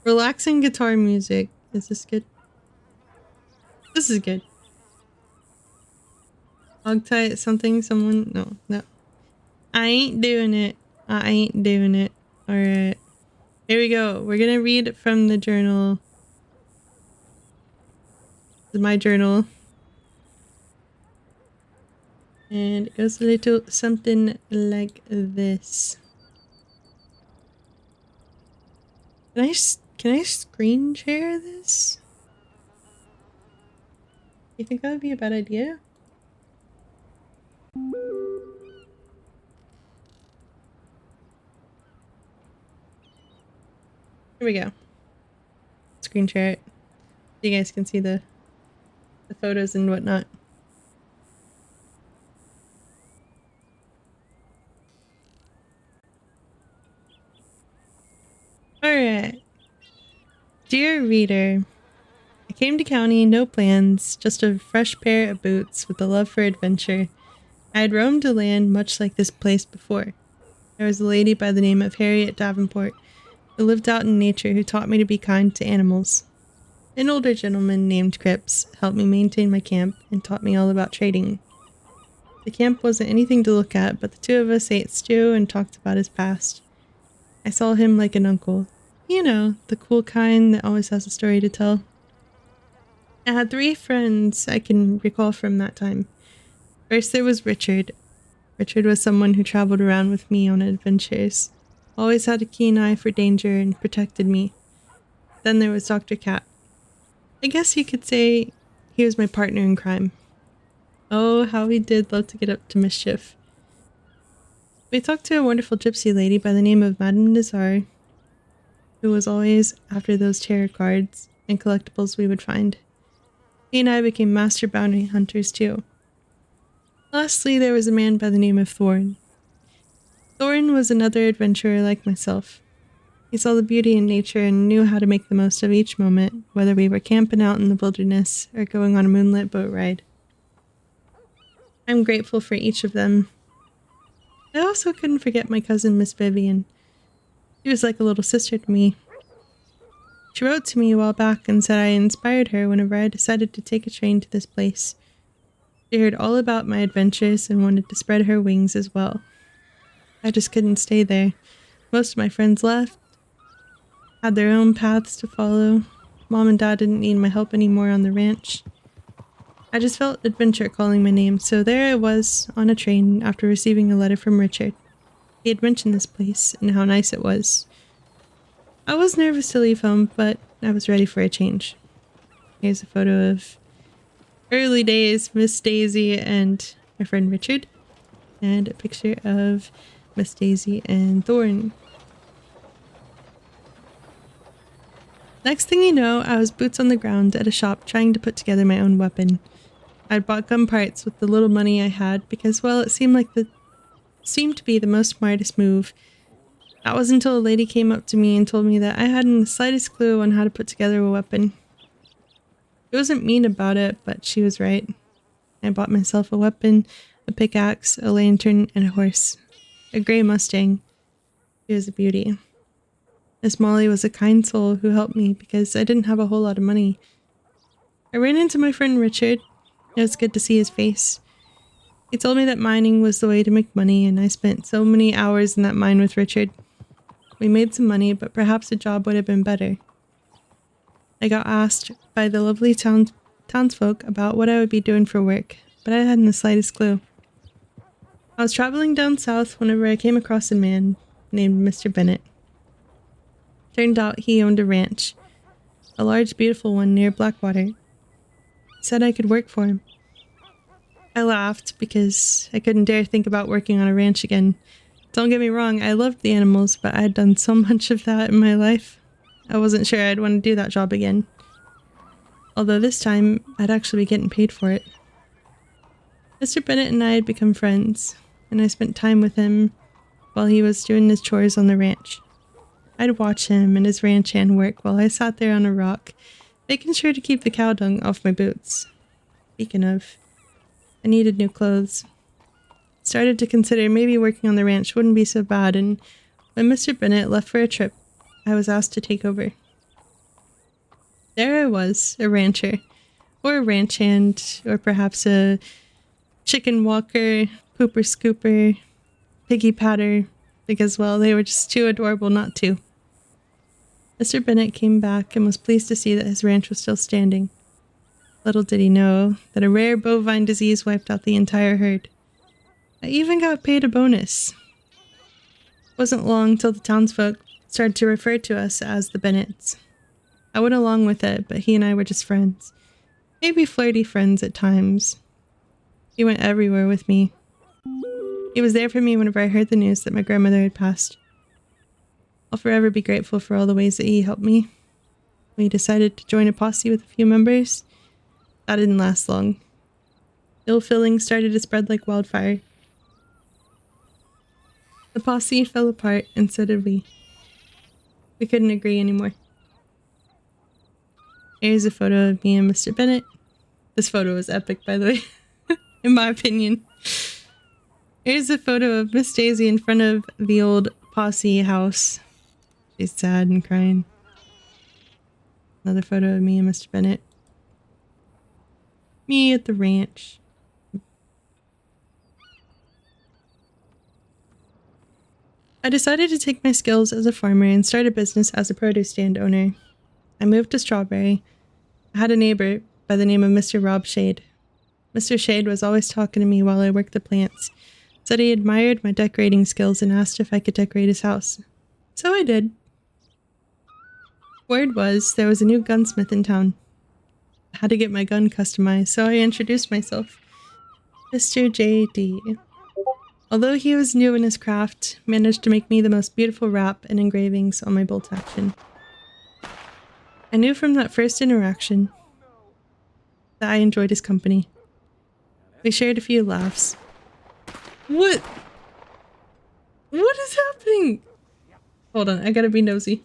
Relaxing guitar music. Is this good? This is good. Hogtie something, someone. No, no. I ain't doing it. I ain't doing it. Alright. Here we go. We're gonna read from the journal. My journal. And it goes a little something like this. Can I screen share this? You think that would be a bad idea? Here we go. Screen share it. So you guys can see the photos and whatnot. Alright. Dear reader, I came to county, no plans, just a fresh pair of boots with a love for adventure. I had roamed a land much like this place before. There was a lady by the name of Harriet Davenport who lived out in nature who taught me to be kind to animals. An older gentleman named Cripps helped me maintain my camp and taught me all about trading. The camp wasn't anything to look at, but the two of us ate stew and talked about his past. I saw him like an uncle. You know, the cool kind that always has a story to tell. I had 3 friends I can recall from that time. First there was Richard. Richard was someone who traveled around with me on adventures. Always had a keen eye for danger and protected me. Then there was Dr. Cat. I guess you could say he was my partner in crime. Oh, how he did love to get up to mischief. We talked to a wonderful gypsy lady by the name of Madame Nazar, who was always after those tarot cards and collectibles we would find. He and I became master bounty hunters too. Lastly, there was a man by the name of Thorn. Thorn was another adventurer like myself. He saw the beauty in nature and knew how to make the most of each moment, whether we were camping out in the wilderness or going on a moonlit boat ride. I'm grateful for each of them. I also couldn't forget my cousin, Miss Vivian. She was like a little sister to me. She wrote to me a while back and said I inspired her whenever I decided to take a train to this place. She heard all about my adventures and wanted to spread her wings as well. I just couldn't stay there. Most of my friends left, had their own paths to follow. Mom and Dad didn't need my help anymore on the ranch. I just felt adventure calling my name, so there I was on a train after receiving a letter from Richard. He had mentioned this place and how nice it was. I was nervous to leave home, but I was ready for a change. Here's a photo of early days, Miss Daisy and my friend Richard, and a picture of Miss Daisy and Thorn. Next thing you know, I was boots on the ground at a shop trying to put together my own weapon. I'd bought gun parts with the little money I had because, well, it seemed to be the most smartest move. That was until a lady came up to me and told me that I hadn't the slightest clue on how to put together a weapon. She wasn't mean about it, but she was right. I bought myself a weapon, a pickaxe, a lantern, and a horse. A gray Mustang. She was a beauty. Miss Molly was a kind soul who helped me because I didn't have a whole lot of money. I ran into my friend Richard. It was good to see his face. He told me that mining was the way to make money, and I spent so many hours in that mine with Richard. We made some money, but perhaps a job would have been better. I got asked by the lovely townsfolk about what I would be doing for work, but I hadn't the slightest clue. I was traveling down south whenever I came across a man named Mr. Bennett. Turned out he owned a ranch, a large beautiful one near Blackwater. He said I could work for him. I laughed because I couldn't dare think about working on a ranch again. Don't get me wrong, I loved the animals, but I had done so much of that in my life. I wasn't sure I'd want to do that job again. Although this time, I'd actually be getting paid for it. Mr. Bennett and I had become friends, and I spent time with him while he was doing his chores on the ranch. I'd watch him and his ranch hand work while I sat there on a rock, making sure to keep the cow dung off my boots. Speaking of, I needed new clothes. Started to consider maybe working on the ranch wouldn't be so bad, and when Mr. Bennett left for a trip, I was asked to take over. There I was, a rancher, or a ranch hand, or perhaps a chicken walker, pooper scooper, piggy patter, because, well, they were just too adorable not to. Mr. Bennett came back and was pleased to see that his ranch was still standing. Little did he know that a rare bovine disease wiped out the entire herd. I even got paid a bonus. It wasn't long till the townsfolk started to refer to us as the Bennetts. I went along with it, but he and I were just friends. Maybe flirty friends at times. He went everywhere with me. He was there for me whenever I heard the news that my grandmother had passed. I'll forever be grateful for all the ways that he helped me. We decided to join a posse with a few members. That didn't last long. Ill feeling started to spread like wildfire. The posse fell apart, and so did we. We couldn't agree anymore. Here's a photo of me and Mr. Bennett. This photo is epic, by the way, in my opinion. Here's a photo of Miss Daisy in front of the old posse house. She's sad and crying. Another photo of me and Mr. Bennett. Me at the ranch. I decided to take my skills as a farmer and start a business as a produce stand owner. I moved to Strawberry. I had a neighbor by the name of Mr. Rob Shade. Mr. Shade was always talking to me while I worked the plants, said he admired my decorating skills and asked if I could decorate his house. So I did. Word was there was a new gunsmith in town. I had to get my gun customized, so I introduced myself. Mr. J.D. Although he was new in his craft, managed to make me the most beautiful wrap and engravings on my bolt action. I knew from that first interaction that I enjoyed his company. We shared a few laughs. What? What is happening? Hold on, I gotta be nosy.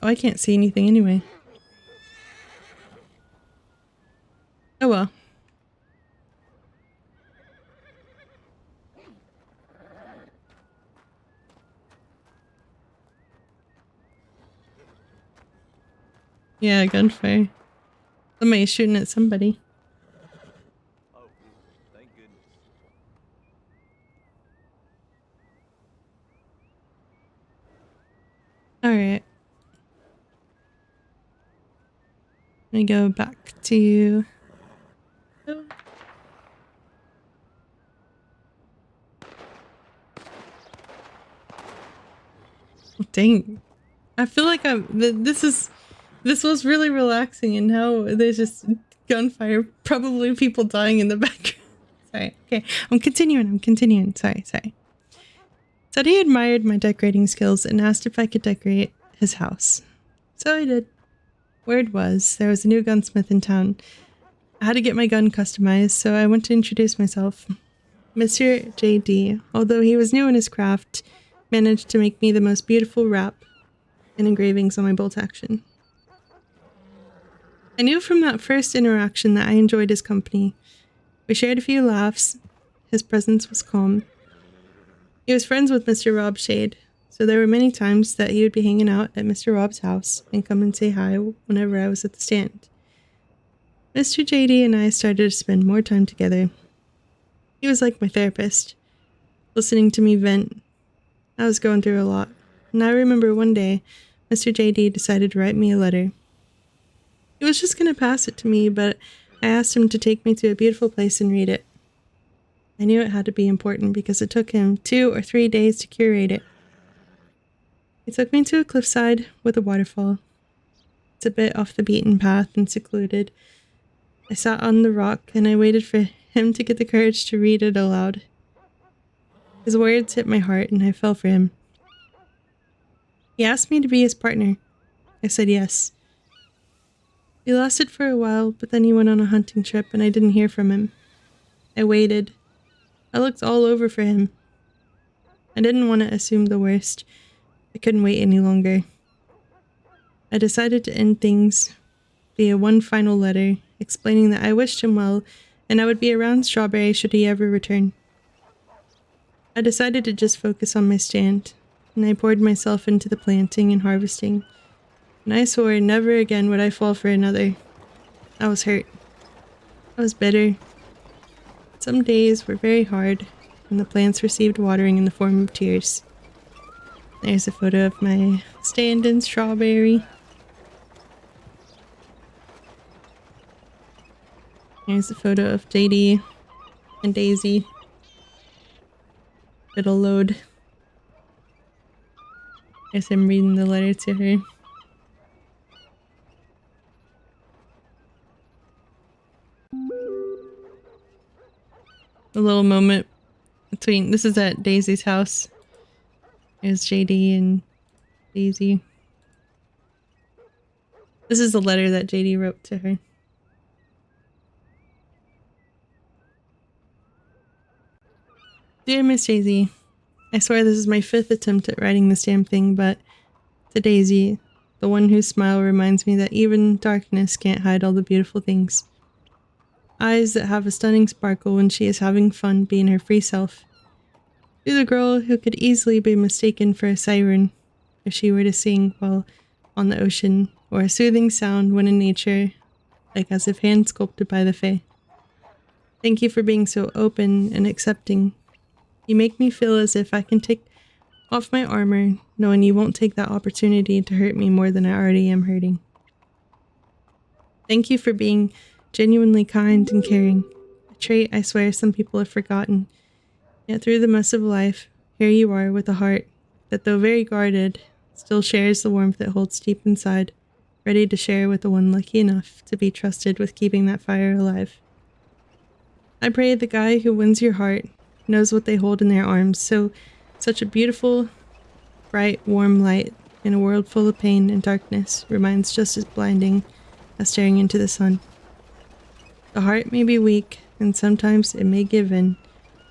Oh, I can't see anything anyway. Oh well. Yeah, gunfire. Somebody's shooting at somebody. Oh, thank goodness. Alright. Let me go back to... Oh. Dang. I feel like this was really relaxing, and now there's just gunfire, probably people dying in the background. Sorry, okay, I'm continuing, sorry. Said he admired my decorating skills and asked if I could decorate his house. So I did. Word was there was a new gunsmith in town. I had to get my gun customized, so I went to introduce myself. Mr. J.D., although he was new in his craft, managed to make me the most beautiful wrap and engravings on my bolt action. I knew from that first interaction that I enjoyed his company. We shared a few laughs. His presence was calm. He was friends with Mr. Rob Shade, so there were many times that he would be hanging out at Mr. Rob's house and come and say hi whenever I was at the stand. Mr. JD and I started to spend more time together. He was like my therapist, listening to me vent. I was going through a lot, and I remember one day, Mr. JD decided to write me a letter. He was just going to pass it to me, but I asked him to take me to a beautiful place and read it. I knew it had to be important because it took him 2 or 3 days to curate it. He took me to a cliffside with a waterfall. It's a bit off the beaten path and secluded. I sat on the rock and I waited for him to get the courage to read it aloud. His words hit my heart and I fell for him. He asked me to be his partner. I said yes. We lasted for a while, but then he went on a hunting trip and I didn't hear from him. I waited. I looked all over for him. I didn't want to assume the worst. I couldn't wait any longer. I decided to end things via one final letter, explaining that I wished him well and I would be around Strawberry should he ever return. I decided to just focus on my stand. and I poured myself into the planting and harvesting, and I swore never again would I fall for another. I was hurt. I was bitter. Some days were very hard, and the plants received watering in the form of tears. There's a photo of my stand-in strawberry. Here's a photo of JD and Daisy. It'll load. Guess I'm reading the letter to her. A little moment between. This is at Daisy's house. There's JD and Daisy. This is the letter that JD wrote to her. Dear Miss Daisy, I swear this is my 5th attempt at writing this damn thing, but to Daisy, the one whose smile reminds me that even darkness can't hide all the beautiful things. Eyes that have a stunning sparkle when she is having fun being her free self. To the girl who could easily be mistaken for a siren if she were to sing while on the ocean, or a soothing sound when in nature, like as if hand sculpted by the fae. Thank you for being so open and accepting. You make me feel as if I can take off my armor, knowing you won't take that opportunity to hurt me more than I already am hurting. Thank you for being genuinely kind and caring, a trait I swear some people have forgotten. Yet through the mess of life, here you are with a heart that, though very guarded, still shares the warmth it holds deep inside, ready to share with the one lucky enough to be trusted with keeping that fire alive. I pray the guy who wins your heart knows what they hold in their arms, so such a beautiful, bright, warm light in a world full of pain and darkness remains just as blinding as staring into the sun. The heart may be weak, and sometimes it may give in,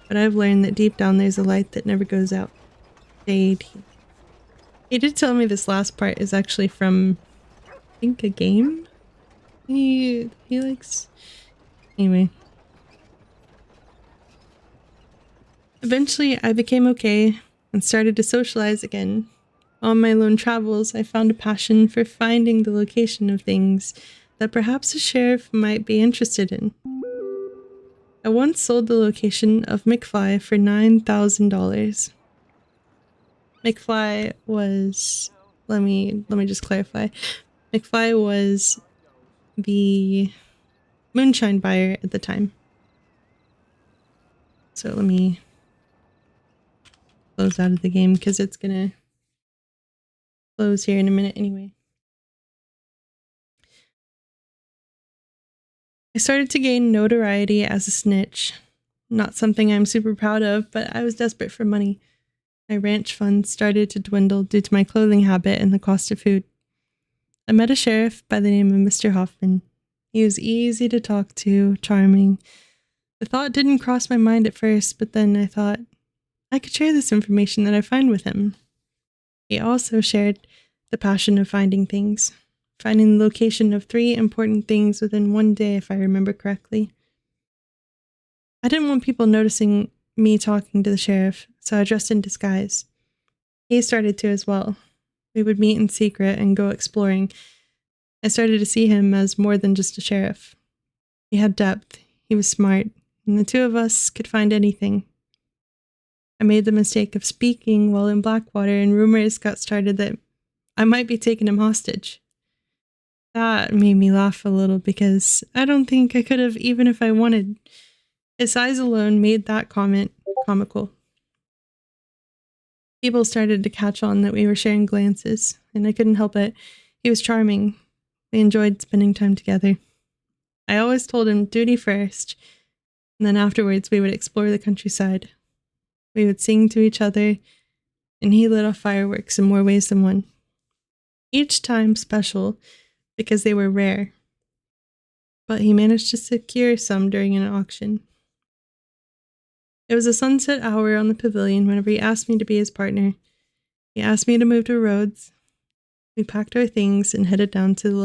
but I've learned that deep down there's a light that never goes out. Jade. He did tell me this last part is actually from, I think, a game he likes. Anyway. Eventually, I became okay and started to socialize again. On my lone travels, I found a passion for finding the location of things that perhaps a sheriff might be interested in. I once sold the location of McFly for $9,000. McFly was, let me just clarify. McFly was the moonshine buyer at the time. So let me close out of the game because it's gonna close here in a minute anyway. I started to gain notoriety as a snitch. Not something I'm super proud of, but I was desperate for money. My ranch funds started to dwindle due to my clothing habit and the cost of food. I met a sheriff by the name of Mr. Hoffman. He was easy to talk to, charming. The thought didn't cross my mind at first, but then I thought, I could share this information that I find with him. He also shared the passion of finding things, finding the location of 3 important things within one day, if I remember correctly. I didn't want people noticing me talking to the sheriff, so I dressed in disguise. He started to as well. We would meet in secret and go exploring. I started to see him as more than just a sheriff. He had depth, he was smart, and the 2 of us could find anything. I made the mistake of speaking while in Blackwater, and rumors got started that I might be taking him hostage. That made me laugh a little because I don't think I could have even if I wanted. His size alone made that comment comical. People started to catch on that we were sharing glances, and I couldn't help it. He was charming. We enjoyed spending time together. I always told him duty first, and then afterwards we would explore the countryside. We would sing to each other, and he lit off fireworks in more ways than one. Each time special because they were rare, but he managed to secure some during an auction. It was a sunset hour on the pavilion whenever he asked me to be his partner. He asked me to move to Rhodes. We packed our things and headed down to the